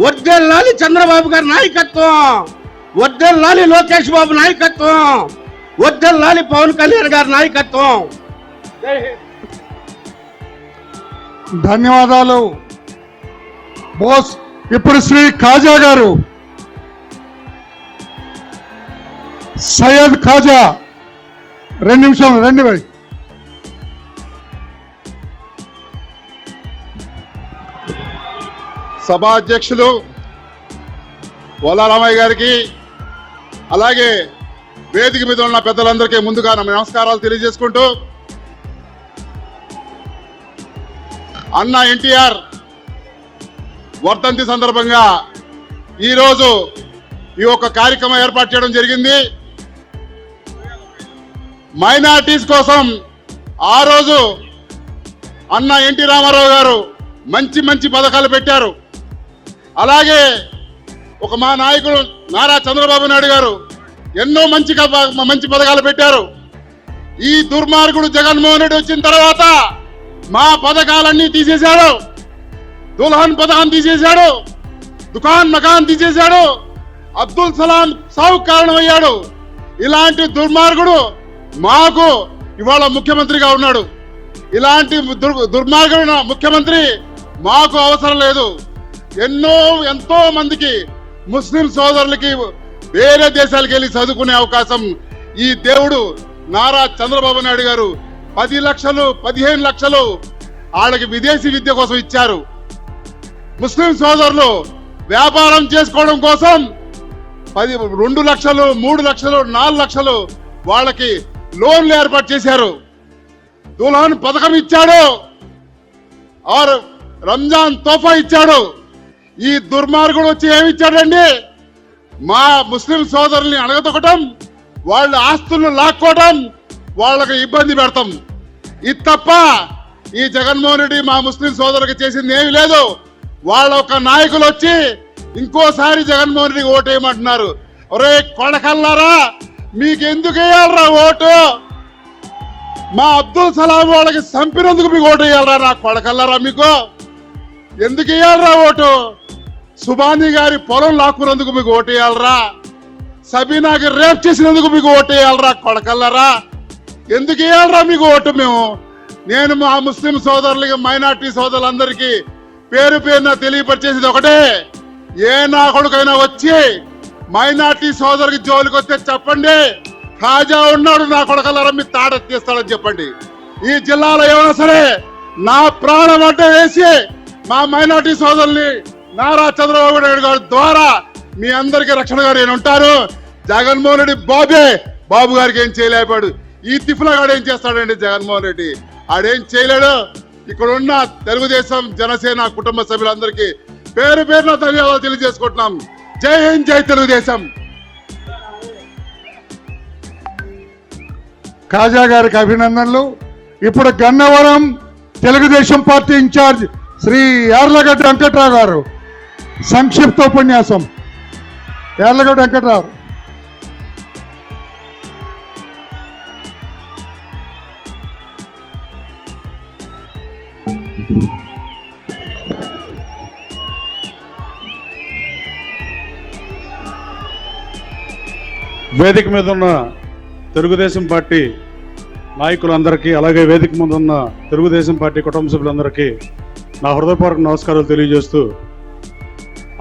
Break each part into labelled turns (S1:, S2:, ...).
S1: వర్ధిల్లాలి చంద్రబాబు గారి నాయకత్వం, వర్ధిల్లాలి లోకేష్ బాబు నాయకత్వం, వర్ధిల్లాలి పవన్ కళ్యాణ్ గారి నాయకత్వం.
S2: ధన్యవాదాలు బోస్. ఇప్పుడు శ్రీ ఖాజా గారు, సయ్యద్ ఖాజా 2 నిమిషాలు రండి భాయ్.
S3: సభా అధ్యక్షులు వల్లారామయ్య గారికి, అలాగే వేదిక మీద ఉన్న పెద్దలందరికీ ముందుగా నమస్కారాలు తెలియజేసుకుంటూ, అన్న ఎన్టీఆర్ వర్ధంతి సందర్భంగా ఈరోజు ఈ యొక్క కార్యక్రమం ఏర్పాటు చేయడం జరిగింది. మైనారిటీస్ కోసం ఆ రోజు అన్న ఎన్టీ రామారావు గారు మంచి మంచి పథకాలు పెట్టారు. అలాగే ఒక మా నాయకుడు నారా చంద్రబాబు నాయుడు గారు ఎన్నో మంచి పథకాలు పెట్టారు. ఈ దుర్మార్గుడు జగన్మోహన్ రెడ్డి వచ్చిన తర్వాత మా పథకాలన్నీ తీసేశాడు. దుల్హన్ పథకం తీసేశాడు, దుకాన్ మకాన్ తీసేశాడు, అబ్దుల్ సలాం సావు కారణమయ్యాడు. ఇలాంటి దుర్మార్గుడు మాకు ఇవాళ ముఖ్యమంత్రిగా ఉన్నాడు. ఇలాంటి దుర్మార్గుడు ముఖ్యమంత్రి మాకు అవసరం లేదు. ఎంతో మందికి ముస్లిం సోదరులకి వేరే దేశాలకు వెళ్ళి చదువుకునే అవకాశం ఈ దేవుడు నారా చంద్రబాబు నాయుడు గారు 10 లక్షలు 15 లక్షలు వాళ్ళకి విదేశీ విద్య కోసం ఇచ్చారు. ముస్లిం సోదరులు వ్యాపారం చేసుకోవడం కోసం 2 లక్షలు 3 లక్షలు 4 లక్షలు వాళ్ళకి లోన్లు ఏర్పాటు చేశారు. దుల్హన్ పథకం ఇచ్చాడు, ఆర్ రంజాన్ తోఫా ఇచ్చాడు. ఈ దుర్మార్గుడు వచ్చి ఏమి ఇచ్చాడండి? మా ముస్లిం సోదరుల్ని అణగదొక్కటం, వాళ్ళ ఆస్తులను లాక్కోవటం, వాళ్ళకి ఇబ్బంది పెడతాం. ఇది తప్ప ఈ జగన్మోహన్ రెడ్డి మా ముస్లిం సోదరులకు చేసింది ఏమి లేదు. వాళ్ళ ఒక నాయకులు వచ్చి ఇంకోసారి జగన్మోహన్ రెడ్డికి ఓటు వేయమంటున్నారు. ఒరే కొడకల్లారా, మీకు ఎందుకు వేయాలరా ఓటు? మా అబ్దుల్ సలాం వాళ్ళకి చంపినందుకు మీకు ఓటు వేయాలరా? నా కొడకల్లారా, మీకు ఎందుకు వేయాలరా ఓటు? సుబానీ గారి పొలం లాక్కున్నందుకు మీకు ఓటు వేయాలరా? సబీనాకి రేప్ చేసినందుకు మీకు ఓటు వేయాలరా? కొడకల్లారా, ఎందుకు వేయాలరా మీకు ఓటు? నేను మా ముస్లిం సోదరులకి, మైనార్టీ సోదరులందరికీ పేరు పేరున తెలియపరిచేది ఒకటే, ఏ నా కొడుకైనా వచ్చి మైనార్టీ సోదరుకి జోలికి వస్తే చెప్పండి, ఖాజా ఉన్నాడు నా కొడకల్లారా, మీ తాడెత్తేస్తాడని చెప్పండి. ఈ జిల్లాలో ఏమైనా సరే నా ప్రాణం అడ్డ వేసి మా మైనార్టీ సోదరుల్ని నారా చంద్రబాబు నాయుడు గారి ద్వారా మీ అందరికీ రక్షణగా నేను ఉంటాను. జగన్మోహన్ రెడ్డి బాబు గారికి ఏం చేయలేపాడు. ఈ తిఫ్లగాడు ఏం చేస్తాడండి? జగన్మోహన్ రెడ్డి ఆడేం చేయలేడు. ఇక్కడ ఉన్న తెలుగుదేశం జనసేన కుటుంబ సభ్యులందరికీ పేరు పేరున ధన్యవాదాలు తెలియజేసుకుంటున్నాం. జై హింద్, జై తెలుగుదేశం.
S2: ఖాజా గారికి అభినందనలు. ఇప్పుడు గన్నవరం తెలుగుదేశం పార్టీ ఇన్ఛార్జ్ శ్రీ యార్లగడ్డ వెంకట్రావు గారు సంక్షిప్త ఉపన్యాసం. యార్లగడ్డ వెంకట్రావు.
S4: వేదిక మీద ఉన్న తెలుగుదేశం పార్టీ నాయకులందరికీ, అలాగే వేదిక మీద ఉన్న తెలుగుదేశం పార్టీ కుటుంబ సభ్యులందరికీ నా హృదయపూర్వక నమస్కారాలు తెలియజేస్తూ,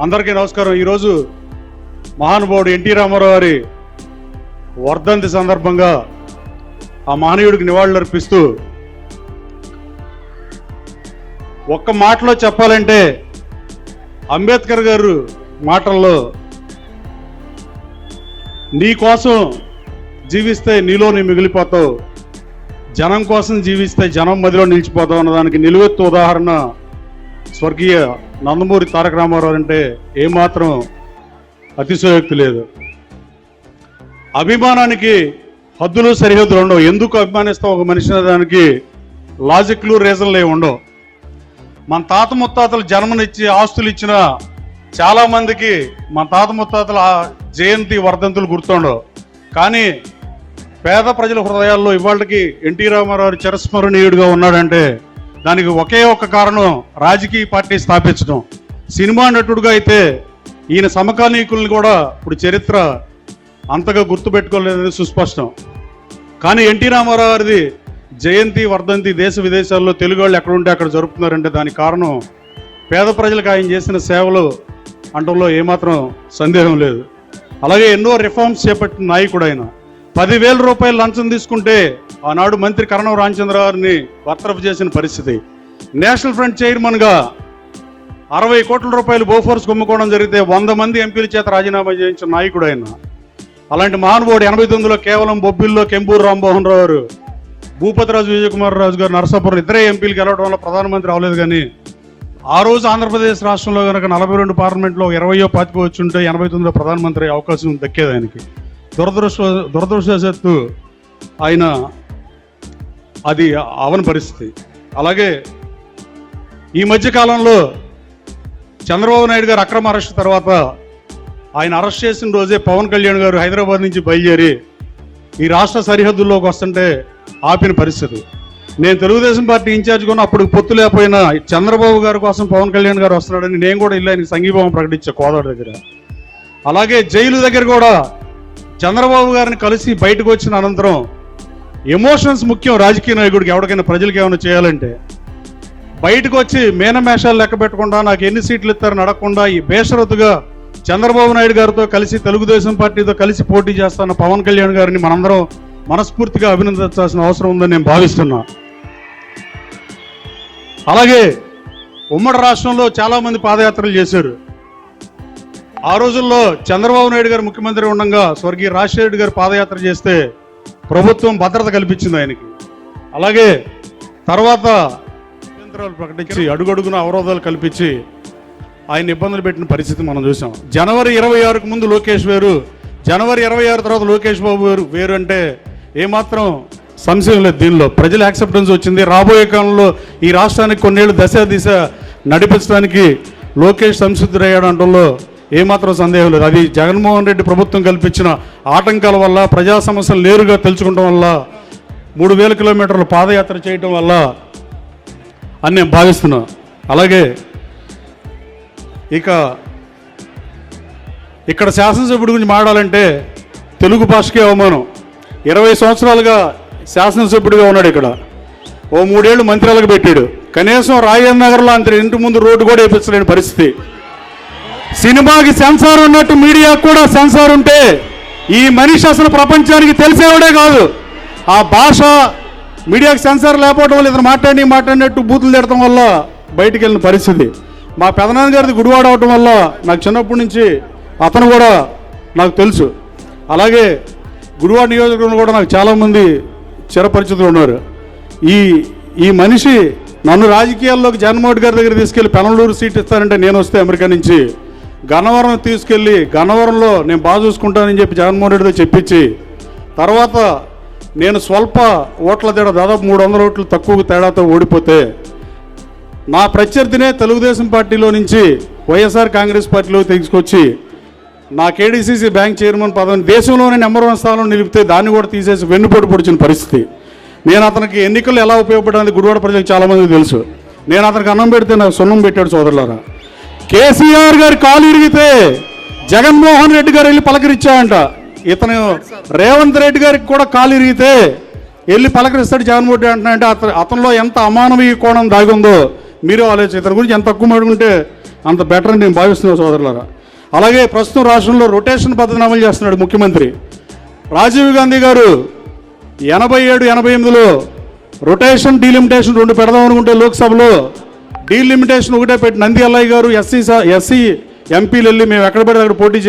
S4: అందరికీ నమస్కారం. ఈరోజు మహానుభావుడు ఎన్టీ రామారావు గారి వర్ధంతి సందర్భంగా ఆ మహనీయుడికి నివాళులర్పిస్తూ ఒక్క మాటలో చెప్పాలంటే, అంబేద్కర్ గారు మాటల్లో నీ కోసం జీవిస్తే నీలో నీ మిగిలిపోతావు, జనం కోసం జీవిస్తే జనం మధ్యలో నిలిచిపోతావు అన్నదానికి నిలువెత్తు ఉదాహరణ స్వర్గీయ నందమూరి తారక రామారావు అంటే ఏమాత్రం అతిశయోక్తి లేదు. అభిమానానికి హద్దులు సరిహద్దులు ఉండవు. ఎందుకు అభిమానిస్తావు ఒక మనిషి దానికి లాజిక్లు రీజన్లు ఏమి ఉండవు. మన తాత ముత్తాతలు జన్మనిచ్చి ఆస్తులు ఇచ్చిన చాలా మందికి మన తాత ముత్తాతల జయంతి వర్ధంతులు గుర్తుండవు. కానీ పేద ప్రజల హృదయాల్లో ఇవాళకి ఎన్టీ రామారావు చిరస్మరణీయుడిగా ఉన్నాడంటే దానికి ఒకే ఒక కారణం, రాజకీయ పార్టీ స్థాపించడం. సినిమా నటుడుగా అయితే ఈయన సమకాలీకుల్ని కూడా ఇప్పుడు చరిత్ర అంతగా గుర్తుపెట్టుకోలేదని సుస్పష్టం. కానీ ఎన్టీ రామారావు గారిది జయంతి వర్ధంతి దేశ విదేశాల్లో తెలుగు వాళ్ళు ఎక్కడుంటే అక్కడ జరుపుతున్నారంటే దానికి కారణం పేద ప్రజలకు ఆయన చేసిన సేవలు అంటంలో ఏమాత్రం సందేహం లేదు. అలాగే ఎన్నో రిఫార్మ్స్ చేపట్టిన నాయకుడు ఆయన. 10,000 రూపాయలు లంచం తీసుకుంటే ఆనాడు మంత్రి కరణం రామచంద్ర గారిని బర్తరఫ్ చేసిన పరిస్థితి. నేషనల్ ఫ్రంట్ చైర్మన్గా 60 కోట్ల రూపాయలు బోఫోర్స్ కుమ్ముకోవడం జరిగితే 100 మంది ఎంపీల చేత రాజీనామా చేయించిన నాయకుడు ఆయన. అలాంటి మహానుభావుడు 89లో కేవలం బొబ్బిల్లో కెంపూరు రామ్మోహన్ రావు గారు, భూపతిరాజు విజయకుమార్ రాజు గారు నరసాపురం ఇద్దరే ఎంపీలు గెలవడం వల్ల ప్రధానమంత్రి అవ్వలేదు. కానీ ఆ రోజు ఆంధ్రప్రదేశ్ రాష్ట్రంలో కనుక 42 పార్లమెంట్లో 20 పాతికో వచ్చి ఉంటే 89లో ప్రధానమంత్రి అవకాశం దక్కేది ఆయనకి. దురదృష్టవశాత్తు ఆయన అది అవని పరిస్థితి. అలాగే ఈ మధ్య కాలంలో చంద్రబాబు నాయుడు గారు అక్రమ అరెస్ట్ తర్వాత ఆయన అరెస్ట్ చేసిన రోజే పవన్ కళ్యాణ్ గారు హైదరాబాద్ నుంచి బయలుదేరి ఈ రాష్ట్ర సరిహద్దుల్లోకి వస్తుంటే ఆపిన పరిస్థితి. నేను తెలుగుదేశం పార్టీ ఇన్ఛార్జ్ కొన్న అప్పుడు పొత్తు లేకపోయినా చంద్రబాబు గారి కోసం పవన్ కళ్యాణ్ గారు వస్తున్నాడని నేను కూడా ఇల్లు ఆయనకి సంఘీభావం ప్రకటించా కోదాడ దగ్గర. అలాగే జైలు దగ్గర కూడా చంద్రబాబు గారిని కలిసి బయటకు వచ్చిన అనంతరం ఎమోషన్స్ ముఖ్యం రాజకీయ నాయకుడికి. ఎవరికైనా ప్రజలకు ఏమైనా చేయాలంటే బయటకు వచ్చి మేనమేషాలు లెక్క పెట్టకుండా నాకు ఎన్ని సీట్లు ఇస్తారని అడగకుండా ఈ బేషరతుగా చంద్రబాబు నాయుడు గారితో కలిసి తెలుగుదేశం పార్టీతో కలిసి పోటీ చేస్తున్న పవన్ కళ్యాణ్ గారిని మనందరం మనస్ఫూర్తిగా అభినందించాల్సిన అవసరం ఉందని నేను భావిస్తున్నా. అలాగే ఉమ్మడి రాష్ట్రంలో చాలా మంది పాదయాత్రలు చేశారు. ఆ రోజుల్లో చంద్రబాబు నాయుడు గారు ముఖ్యమంత్రి ఉండగా స్వర్గీయ రాజశేఖర రెడ్డి గారు పాదయాత్ర చేస్తే ప్రభుత్వం భద్రత కల్పించింది ఆయనకి. అలాగే తర్వాత అభ్యంతరాలు ప్రకటించి అడుగడుగున అవరోధాలు కల్పించి ఆయన ఇబ్బందులు పెట్టిన పరిస్థితి మనం చూసాం. జనవరి 26కు ముందు లోకేష్ వేరు, జనవరి 26 తర్వాత లోకేష్ బాబు వేరు అంటే ఏమాత్రం సంశయం లేదు. దీనిలో ప్రజల యాక్సెప్టెన్స్ వచ్చింది. రాబోయే కాలంలో ఈ రాష్ట్రానికి కొన్నేళ్ళు దిశ నడిపించడానికి లోకేష్ సంసిద్ధుడయ్యాడు అనడంలో ఏమాత్రం సందేహం లేదు. అది జగన్మోహన్ రెడ్డి ప్రభుత్వం కల్పించిన ఆటంకాల వల్ల, ప్రజా సమస్యలు నేరుగా తెలుసుకోవడం వల్ల, 3000 కిలోమీటర్లు పాదయాత్ర చేయటం వల్ల అని నేను భావిస్తున్నాను. అలాగే ఇక్కడ శాసనసభ్యుడి గురించి మాట్లాడాలంటే తెలుగు భాషకే అవమానం. 20 సంవత్సరాలుగా శాసనసభ్యుడిగా ఉన్నాడు. ఇక్కడ ఓ 3 ఏళ్ళు మంత్రాలకు పెట్టాడు. కనీసం రాజేంద్ర నగర్లో అంత ఇంటి ముందు రోడ్డు కూడా వేయించలేని పరిస్థితి. సినిమాకి సెన్సార్ ఉన్నట్టు మీడియాకు కూడా సెన్సార్ ఉంటే ఈ మనిషి అసలు ప్రపంచానికి తెలిసేవాడే కాదు. ఆ భాష మీడియాకి సెన్సార్ లేకపోవడం వల్ల ఇతను మాట్లాడినట్టు బూతులు తిడటం వల్ల బయటికి వెళ్ళిన పరిస్థితి. మా పెదనాన్న గారిది గుడివాడ అవటం వల్ల నాకు చిన్నప్పటి నుంచి అతను కూడా నాకు తెలుసు. అలాగే గుడివాడ నియోజకవర్గంలో కూడా నాకు చాలామంది చిరపరిచితులు ఉన్నారు. ఈ మనిషి నన్ను రాజకీయాల్లోకి జగన్మోహన్ గారి దగ్గర తీసుకెళ్లి పెనమలూరు సీట్ ఇస్తారంటే నేను వస్తే అమెరికా నుంచి గన్నవరం తీసుకెళ్ళి గన్నవరంలో నేను బాగా చూసుకుంటానని చెప్పి జగన్మోహన్ రెడ్డితో చెప్పించి తర్వాత నేను స్వల్ప ఓట్ల తేడా దాదాపు 300 ఓట్లు తక్కువ తేడాతో ఓడిపోతే నా ప్రత్యర్థినే తెలుగుదేశం పార్టీలో నుంచి వైఎస్ఆర్ కాంగ్రెస్ పార్టీలో తీసుకొచ్చి నా కేడీసీసీ బ్యాంక్ చైర్మన్ పదవిని దేశంలోనే నెంబర్ 1 స్థానంలో నిలిపితే దాన్ని కూడా తీసేసి వెన్నుపోటు పొడిచిన పరిస్థితి. నేను అతనికి ఎన్నికలు ఎలా ఉపయోగపడడానికి గుడివాడ ప్రజలకు చాలామందికి తెలుసు. నేను అతనికి అన్నం పెడితే నాకు సున్నం పెట్టాడు సోదరులారా. కేసీఆర్ గారు కాలు ఇరిగితే జగన్మోహన్ రెడ్డి గారు వెళ్ళి పలకరించాయంట. ఇతను రేవంత్ రెడ్డి గారికి కూడా కాలు ఇరిగితే వెళ్ళి పలకరిస్తాడు జగన్మోహన్ రెడ్డి అంటున్నాయంటే అతనిలో ఎంత అమానవీయ కోణం దాగుందో మీరు ఆలోచించి ఇతని గురించి ఎంత తక్కువ మాడుకుంటే అంత బెటర్ అని నేను భావిస్తున్నాను సోదరులారా. అలాగే ప్రస్తుతం రాష్ట్రంలో రొటేషన్ పద్ధతిని అమలు చేస్తున్నాడు ముఖ్యమంత్రి. రాజీవ్ గాంధీ గారు 87, 88లో రొటేషన్ డీలిమిటేషన్ 2 పెడదాం అనుకుంటే లోక్సభలో డీలిమిటేషన్ ఒకటే పెట్టి నంది అల్లయ్య గారు ఎస్సీ ఎంపీలు వెళ్ళి మేము ఎక్కడ పెడితే అక్కడ పోటీ